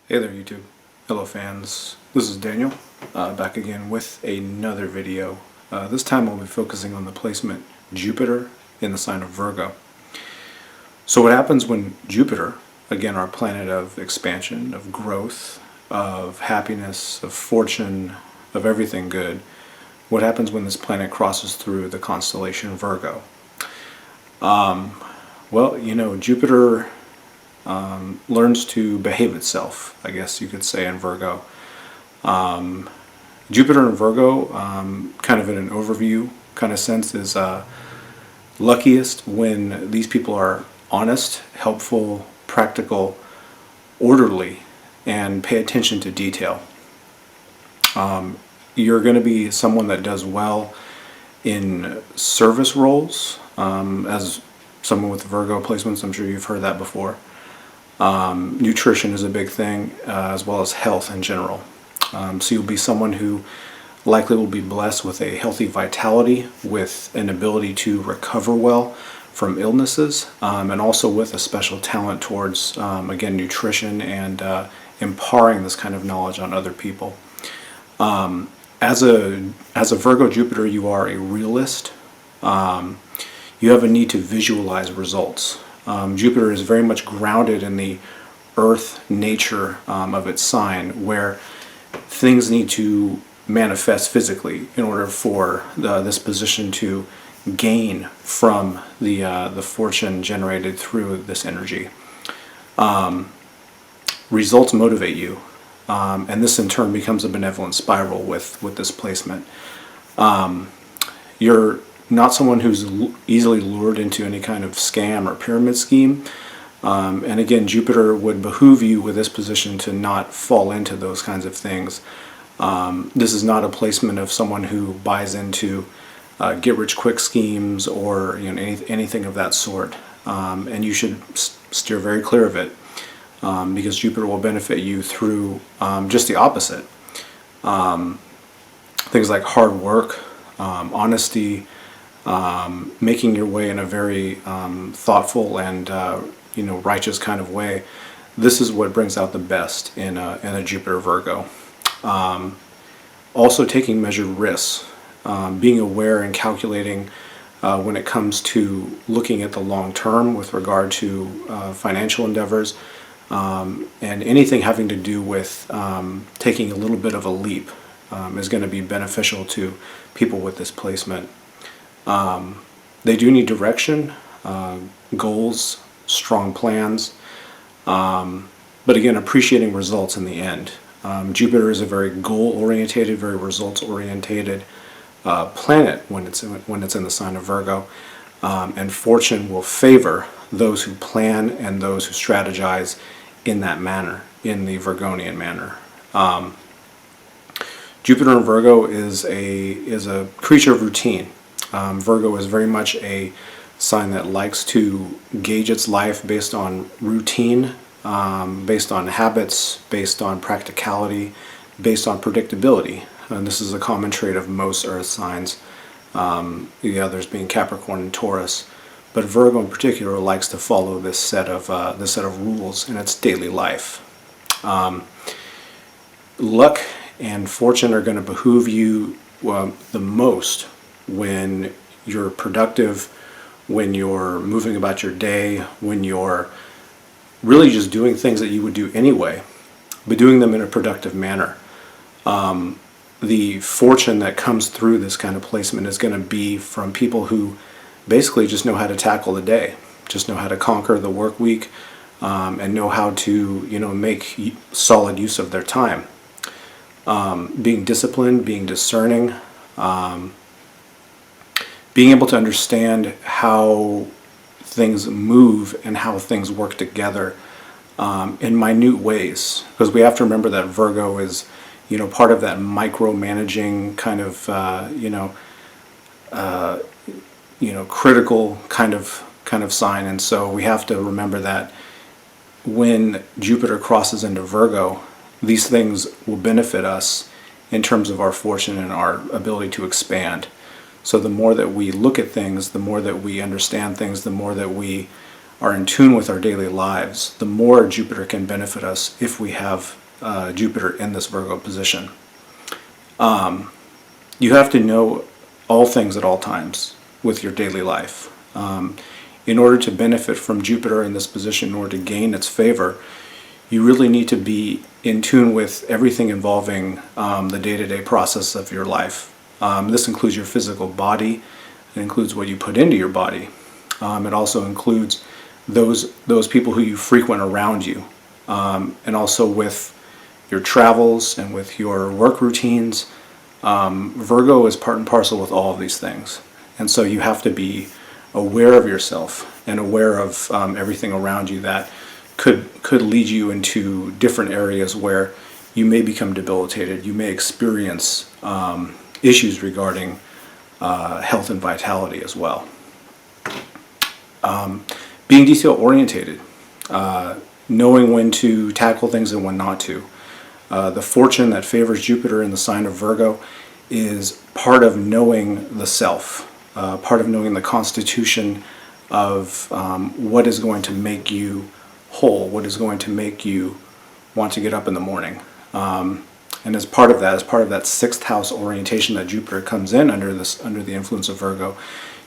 Hey there YouTube, hello fans, this is Daniel, back again with another video. This time I'll be focusing on the placement Jupiter in the sign of Virgo. So what happens when Jupiter, again our planet of expansion, of growth, of happiness, of fortune, of everything good, what happens when this planet crosses through the constellation Virgo? Well, Jupiter learns to behave itself, I guess you could say, in Virgo. Jupiter in Virgo, kind of in an overview kind of sense, is luckiest when these people are honest, helpful, practical, orderly, and pay attention to detail. You're going to be someone that does well in service roles. As someone with Virgo placements, I'm sure you've heard that before. Nutrition is a big thing, as well as health in general. So you'll be someone who likely will be blessed with a healthy vitality, with an ability to recover well from illnesses, and also with a special talent towards, again, nutrition and imparting this kind of knowledge on other people. As a Virgo Jupiter, you are a realist. You have a need to visualize results. Jupiter is very much grounded in the earth nature of its sign, where things need to manifest physically in order for this position to gain from the fortune generated through this energy. Results motivate you, and this in turn becomes a benevolent spiral with this placement. You're not someone who's easily lured into any kind of scam or pyramid scheme. And again, Jupiter would behoove you with this position to not fall into those kinds of things. This is not a placement of someone who buys into get-rich-quick schemes or anything of that sort. And you should steer very clear of it, because Jupiter will benefit you through just the opposite. Things like hard work, honesty, making your way in a very thoughtful and righteous kind of way. This is what brings out the best in a Jupiter Virgo. Also taking measured risks, being aware and calculating when it comes to looking at the long term with regard to financial endeavors, and anything having to do with taking a little bit of a leap is going to be beneficial to people with this placement. They do need direction, goals, strong plans, but again, appreciating results in the end. Jupiter is a very goal-orientated, very results-orientated planet when it's in the sign of Virgo, and fortune will favor those who plan and those who strategize in that manner, in the Virgonian manner. Jupiter in Virgo is a creature of routine. Virgo is very much a sign that likes to gauge its life based on routine, based on habits, based on practicality, based on predictability. And this is a common trait of most earth signs, the others being Capricorn and Taurus. But Virgo in particular likes to follow this set of rules in its daily life. Luck and fortune are going to behoove you the most when you're productive, when you're moving about your day, when you're really just doing things that you would do anyway, but doing them in a productive manner. The fortune that comes through this kind of placement is going to be from people who basically just know how to tackle the day, just know how to conquer the work week, and know how to make solid use of their time. Being disciplined, being discerning, being able to understand how things move and how things work together in minute ways, because we have to remember that Virgo is part of that micromanaging kind of critical kind of sign. And so we have to remember that when Jupiter crosses into Virgo, these things will benefit us in terms of our fortune and our ability to expand. So the more that we look at things, the more that we understand things, the more that we are in tune with our daily lives, the more Jupiter can benefit us if we have Jupiter in this Virgo position. You have to know all things at all times with your daily life. In order to benefit from Jupiter in this position, in order to gain its favor, you really need to be in tune with everything involving the day-to-day process of your life. This includes your physical body. It includes what you put into your body. It also includes those people who you frequent around you, and also with your travels and with your work routines. Virgo is part and parcel with all of these things, and so you have to be aware of yourself and aware of everything around you that could lead you into different areas where you may become debilitated. You may experience issues regarding health and vitality as well. Being detail orientated, knowing when to tackle things and when not to. The fortune that favors Jupiter in the sign of Virgo is part of knowing the self, part of knowing the constitution of what is going to make you whole, what is going to make you want to get up in the morning. And as part of that sixth house orientation that Jupiter comes in under the influence of Virgo,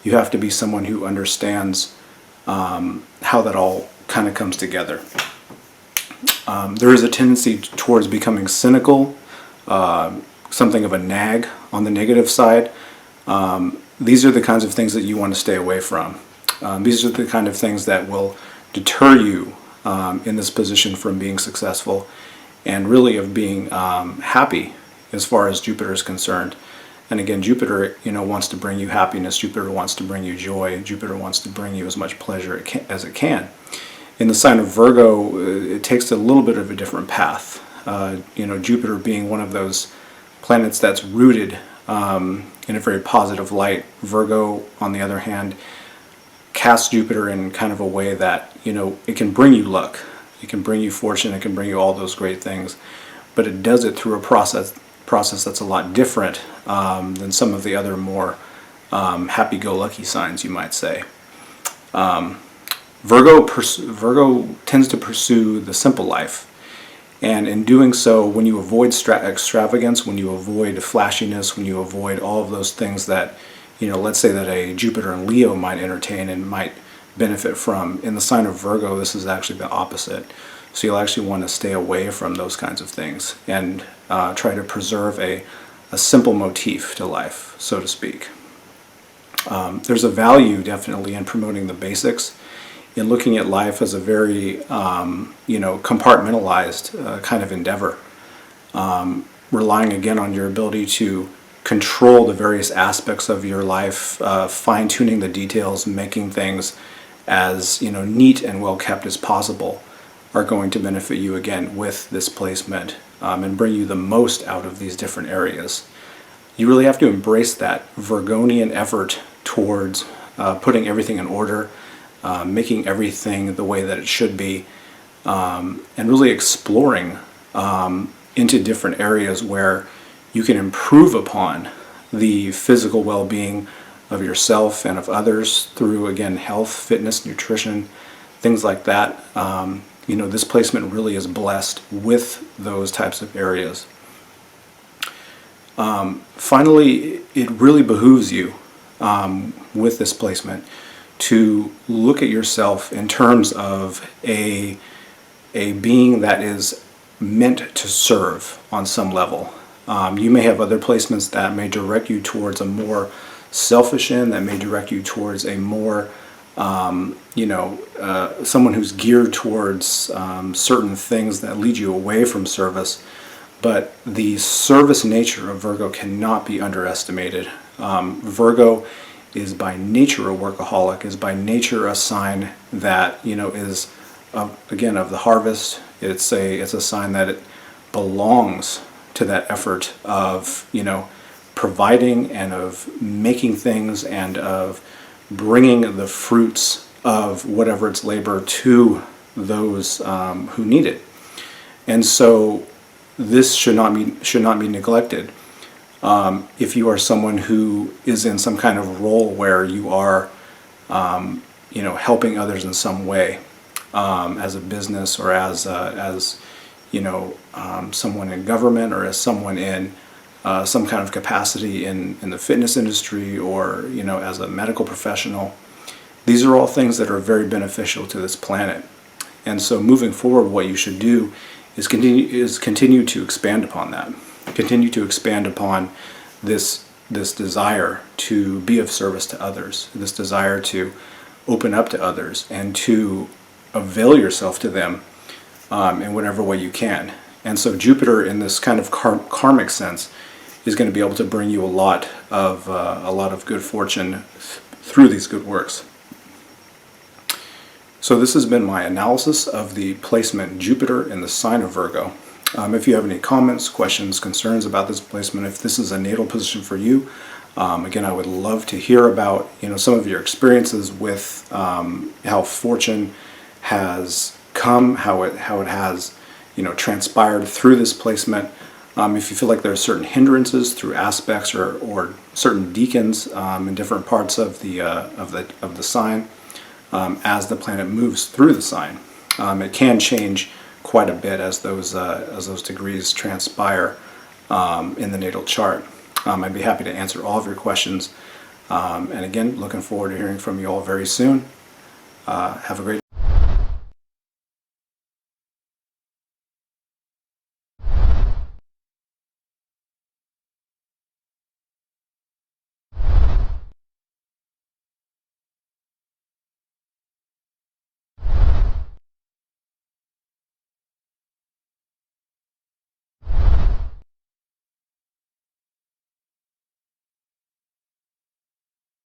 you have to be someone who understands how that all kind of comes together. There is a tendency towards becoming cynical, something of a nag on the negative side. These are the kinds of things that you want to stay away from. These are the kind of things that will deter you in this position from being successful and really of being happy as far as Jupiter is concerned. And again, Jupiter, wants to bring you happiness. Jupiter wants to bring you joy. Jupiter wants to bring you as much pleasure as it can. In the sign of Virgo, it takes a little bit of a different path. Jupiter being one of those planets that's rooted in a very positive light. Virgo, on the other hand, casts Jupiter in kind of a way that, it can bring you luck. It can bring you fortune. It can bring you all those great things. But it does it through a process that's a lot different than some of the other more happy-go-lucky signs, you might say. Virgo tends to pursue the simple life, and in doing so, when you avoid extravagance, when you avoid flashiness, when you avoid all of those things that, let's say that a Jupiter and Leo might entertain and might benefit from, in the sign of Virgo, this is actually the opposite. So you'll actually want to stay away from those kinds of things and try to preserve a simple motif to life, so to speak. There's a value definitely in promoting the basics, in looking at life as a very compartmentalized kind of endeavor, relying again on your ability to control the various aspects of your life, fine-tuning the details, making things as neat and well kept as possible, are going to benefit you again with this placement and bring you the most out of these different areas. You really have to embrace that Virgonian effort towards putting everything in order, making everything the way that it should be, and really exploring into different areas where you can improve upon the physical well-being of yourself and of others through, again, health, fitness, nutrition, things like that. This placement really is blessed with those types of areas. Finally, it really behooves you with this placement to look at yourself in terms of a being that is meant to serve on some level. You may have other placements that may direct you towards a more selfish end, that may direct you towards a more someone who's geared towards certain things that lead you away from service. But the service nature of Virgo cannot be underestimated. Virgo is by nature a workaholic, is by nature a sign that is again of the harvest. It's a sign that it belongs to that effort of providing and of making things and of bringing the fruits of whatever its labor to those who need it. And so this should not be neglected. If you are someone who is in some kind of role where you are helping others in some way, as a business or as someone in government, or as someone in some kind of capacity in the fitness industry, or as a medical professional. These are all things that are very beneficial to this planet. And so moving forward, what you should do is continue to expand upon that. Continue to expand upon this desire to be of service to others, this desire to open up to others and to avail yourself to them in whatever way you can. And so Jupiter, in this kind of karmic sense, is going to be able to bring you a lot of good fortune through these good works. So this has been my analysis of the placement Jupiter in the sign of Virgo. If you have any comments, questions, concerns about this placement, if this is a natal position for you, again, I would love to hear about some of your experiences with how fortune has come, how it has transpired through this placement. If you feel like there are certain hindrances through aspects or certain deacons in different parts of the sign, as the planet moves through the sign, it can change quite a bit as those degrees transpire in the natal chart. I'd be happy to answer all of your questions. And again, looking forward to hearing from you all very soon. Have a great